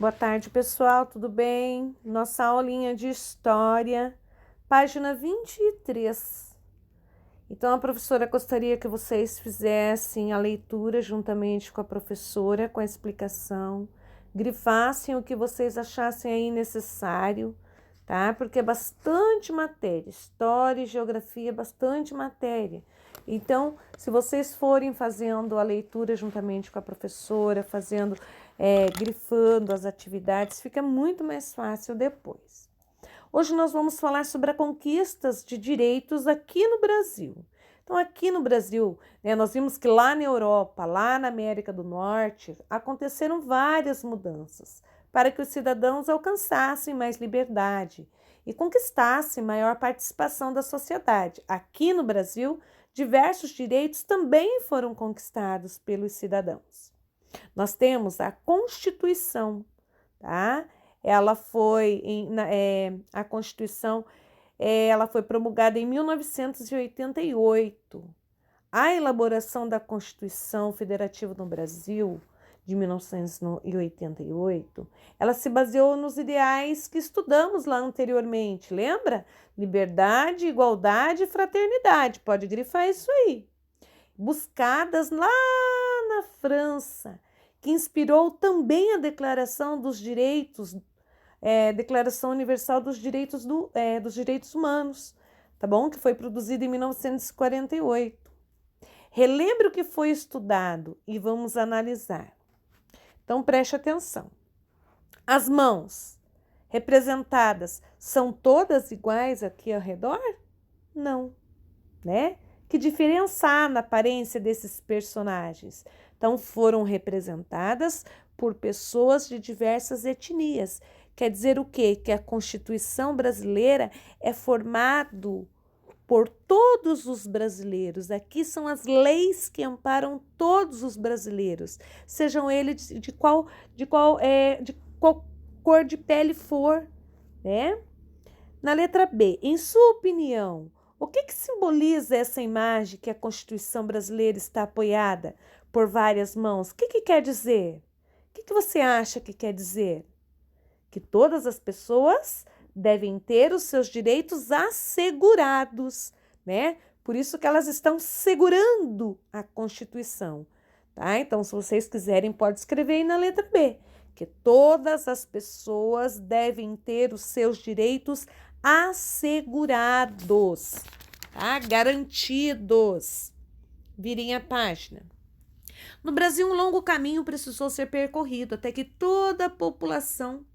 Boa tarde, pessoal, tudo bem? Nossa aulinha de história, página 23. Então, a professora gostaria que vocês fizessem a leitura juntamente com a professora, com a explicação, grifassem o que vocês achassem aí necessário, tá? Porque é bastante matéria, história e geografia é bastante matéria. Então, se vocês forem fazendo a leitura juntamente com a professora, grifando as atividades, fica muito mais fácil depois. Hoje nós vamos falar sobre as conquistas de direitos aqui no Brasil. Então, aqui no Brasil, nós vimos que lá na Europa, lá na América do Norte, aconteceram várias mudanças para que os cidadãos alcançassem mais liberdade e conquistassem maior participação da sociedade. Aqui no Brasil, diversos direitos também foram conquistados pelos cidadãos. Nós temos a Constituição, tá? A Constituição, ela foi promulgada em 1988. A elaboração da Constituição Federativa no Brasil, de 1988, ela se baseou nos ideais que estudamos lá anteriormente, lembra? Liberdade, igualdade e fraternidade, pode grifar isso aí. Buscadas lá na França, que inspirou também a Declaração dos Direitos, Declaração Universal dos Direitos, dos Direitos Humanos, tá bom? Que foi produzida em 1948. Relembre o que foi estudado e vamos analisar. Então, preste atenção. As mãos representadas são todas iguais aqui ao redor? Não, né? Que diferença há na aparência desses personagens? Então, foram representadas por pessoas de diversas etnias. Quer dizer o quê? Que a Constituição brasileira é formado por todos os brasileiros. Aqui são as leis que amparam todos os brasileiros, sejam eles de qual cor de pele for, né? Na letra B, em sua opinião, o que simboliza essa imagem que a Constituição brasileira está apoiada por várias mãos? O que quer dizer? O que você acha que quer dizer? Que todas as pessoas devem ter os seus direitos assegurados, né? Por isso que elas estão segurando a Constituição, tá? Então, se vocês quiserem, pode escrever aí na letra B, que todas as pessoas devem ter os seus direitos assegurados, tá? Garantidos. Virem a página. No Brasil, um longo caminho precisou ser percorrido até que toda a população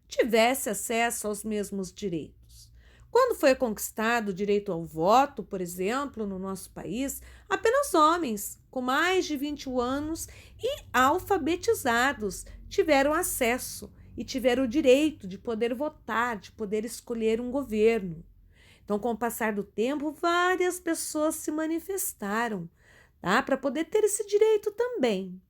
tivesse acesso aos mesmos direitos. Quando foi conquistado o direito ao voto, por exemplo, no nosso país, apenas homens com mais de 21 anos e alfabetizados tiveram acesso e tiveram o direito de poder votar, de poder escolher um governo. Então, com o passar do tempo, várias pessoas se manifestaram, tá? Para poder ter esse direito também.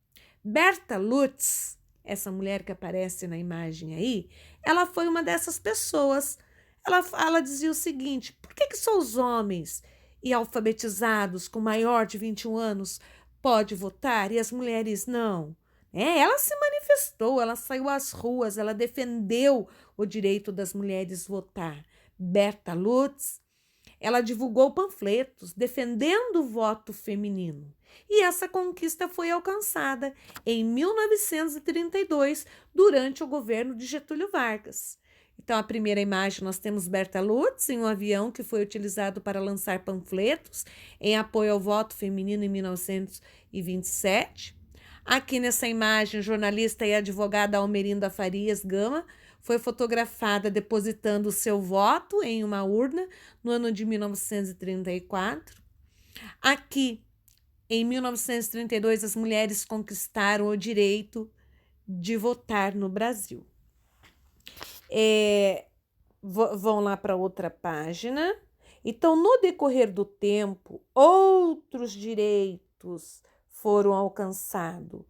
Berta Lutz, essa mulher que aparece na imagem aí, ela foi uma dessas pessoas. Ela dizia o seguinte: por que só os homens e alfabetizados com maior de 21 anos podem votar e as mulheres não? Ela se manifestou, ela saiu às ruas, ela defendeu o direito das mulheres votar. Berta Lutz, ela divulgou panfletos defendendo o voto feminino. E essa conquista foi alcançada em 1932, durante o governo de Getúlio Vargas. Então, a primeira imagem, nós temos Berta Lutz em um avião que foi utilizado para lançar panfletos em apoio ao voto feminino em 1927. Aqui nessa imagem, a jornalista e advogada Almerinda Farias Gama foi fotografada depositando o seu voto em uma urna no ano de 1934. Aqui, em 1932, as mulheres conquistaram o direito de votar no Brasil. Vão lá para outra página. Então, no decorrer do tempo, outros direitos foram alcançados,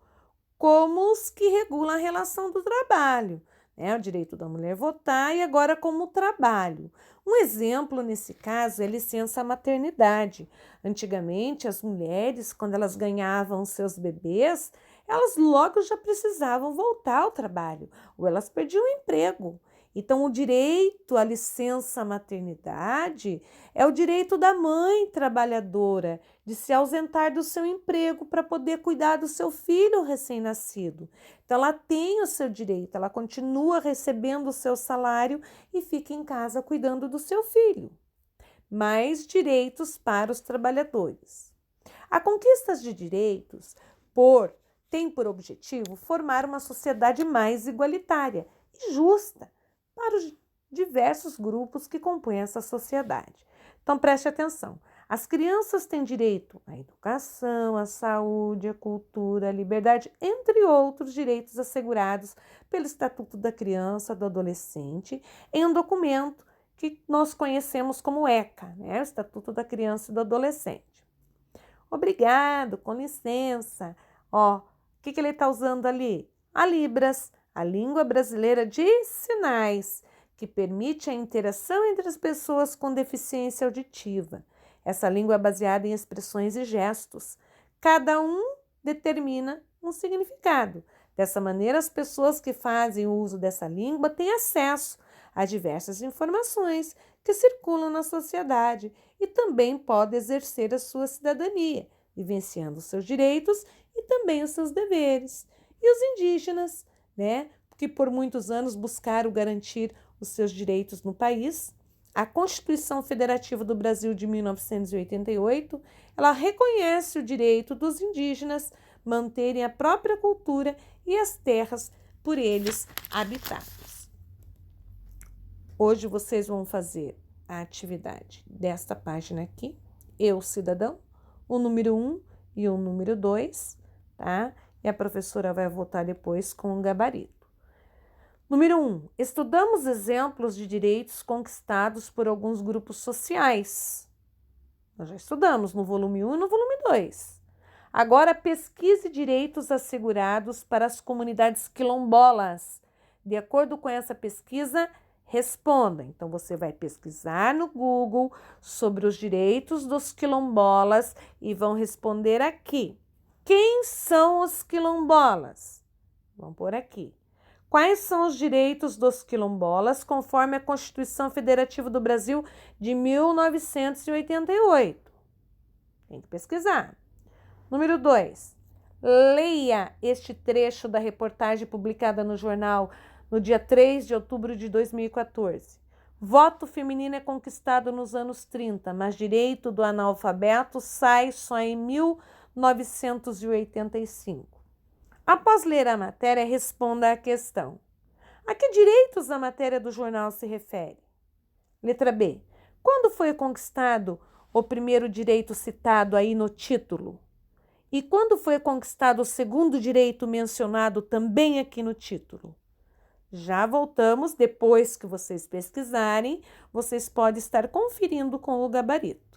como os que regulam a relação do trabalho, né? O direito da mulher votar e agora como trabalho. Um exemplo nesse caso é licença maternidade. Antigamente, as mulheres, quando elas ganhavam seus bebês, elas logo já precisavam voltar ao trabalho, ou elas perdiam o emprego. Então, o direito à licença maternidade é o direito da mãe trabalhadora de se ausentar do seu emprego para poder cuidar do seu filho recém-nascido. Então, ela tem o seu direito, ela continua recebendo o seu salário e fica em casa cuidando do seu filho. Mais direitos para os trabalhadores. A conquista de direitos tem por objetivo formar uma sociedade mais igualitária e justa para os diversos grupos que compõem essa sociedade. Então, preste atenção. As crianças têm direito à educação, à saúde, à cultura, à liberdade, entre outros direitos assegurados pelo Estatuto da Criança e do Adolescente, em um documento que nós conhecemos como ECA, né? O Estatuto da Criança e do Adolescente. Obrigado, com licença. O que ele está usando ali? A Libras, a língua brasileira de sinais, que permite a interação entre as pessoas com deficiência auditiva. Essa língua é baseada em expressões e gestos. Cada um determina um significado. Dessa maneira, as pessoas que fazem o uso dessa língua têm acesso a diversas informações que circulam na sociedade e também podem exercer a sua cidadania, vivenciando seus direitos e também os seus deveres. E os indígenas, né, que por muitos anos buscaram garantir os seus direitos no país. A Constituição Federativa do Brasil de 1988, ela reconhece o direito dos indígenas manterem a própria cultura e as terras por eles habitadas. Hoje vocês vão fazer a atividade desta página aqui, Eu, Cidadão, o número 1 e o número 2, tá? E a professora vai voltar depois com o gabarito. Número 1. Estudamos exemplos de direitos conquistados por alguns grupos sociais. Nós já estudamos no volume 1 e no volume 2. Agora, pesquise direitos assegurados para as comunidades quilombolas. De acordo com essa pesquisa, responda. Então, você vai pesquisar no Google sobre os direitos dos quilombolas e vão responder aqui. Quem são os quilombolas? Vamos por aqui. Quais são os direitos dos quilombolas conforme a Constituição Federativa do Brasil de 1988? Tem que pesquisar. Número 2. Leia este trecho da reportagem publicada no jornal no dia 3 de outubro de 2014. Voto feminino é conquistado nos anos 30, mas direito do analfabeto sai só em 1985. Após ler a matéria, responda à questão. A que direitos a matéria do jornal se refere? Letra B. Quando foi conquistado o primeiro direito citado aí no título? E quando foi conquistado o segundo direito mencionado também aqui no título? Já voltamos, depois que vocês pesquisarem, vocês podem estar conferindo com o gabarito.